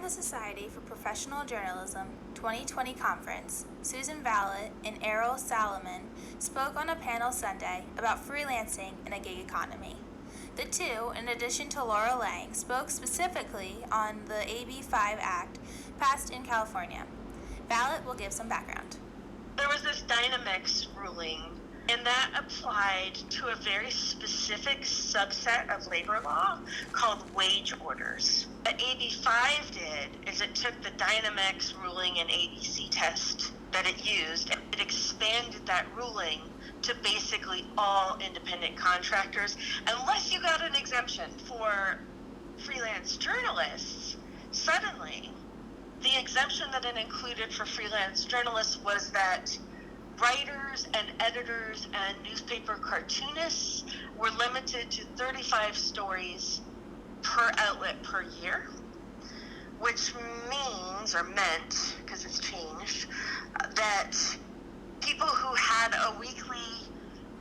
the Society for Professional Journalism 2020 conference, Susan Valot and Errol Salamon spoke on a panel Sunday about freelancing in a gig economy. The two, in addition to Laura Lang, spoke specifically on the AB 5 Act passed in California. Valot will give some background. There was this Dynamics ruling, and that applied to a very specific subset of labor law called wage orders. What AB 5 did is it took the Dynamics ruling and ABC test that it used, and it expanded that ruling to basically all independent contractors, unless you got an exemption for freelance journalists. Suddenly, the exemption that it included for freelance journalists was that writers and editors and newspaper cartoonists were limited to 35 stories per outlet per year, which means, or meant, because it's changed, that people who had a weekly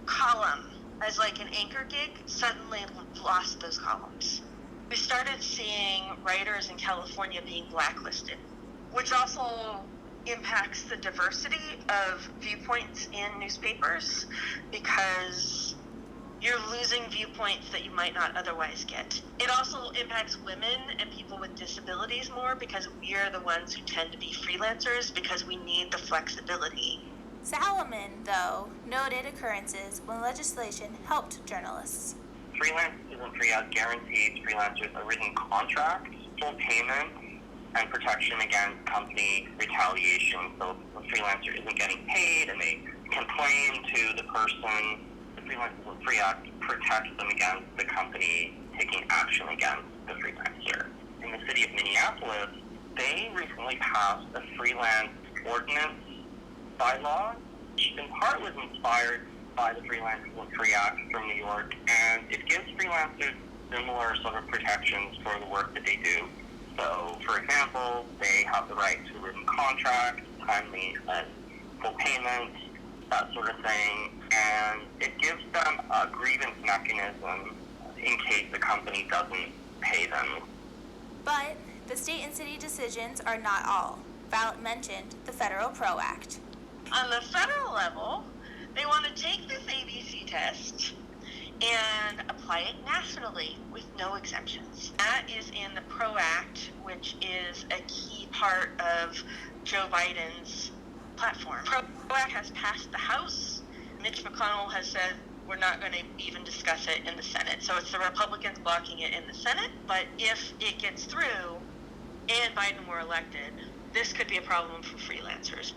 column as like an anchor gig suddenly lost those columns. We started seeing writers in California being blacklisted, which also impacts the diversity of viewpoints in newspapers, because you're losing viewpoints that you might not otherwise get. It also impacts women and people with disabilities more, because we are the ones who tend to be freelancers because we need the flexibility. Salamon, though, noted occurrences when legislation helped journalists. Freelance isn't free as guarantees freelancers a written contract, full payment, and protection against company retaliation. So the freelancer isn't getting paid and they complain to the person. The Freelance Isn't Free Act protects them against the company taking action against the freelancer. In the city of Minneapolis, they recently passed a freelance ordinance bylaw, which in part was inspired by the Freelance Isn't Free Act from New York, and it gives freelancers similar sort of protections for the work that they do. So, for example, they have the right to a written contract, timely and full payment, that sort of thing, and it gives them a grievance mechanism in case the company doesn't pay them. But the state and city decisions are not all. Valot mentioned the Federal PRO Act. On the federal level, they want to take this ABC test and apply it nationally with no exemptions. That is in the PRO Act, which is a key part of Joe Biden's platform. PRO Act has passed the House. Mitch McConnell has said we're not going to even discuss it in the Senate. So it's the Republicans blocking it in the Senate. But if it gets through and Biden were elected, this could be a problem for freelancers.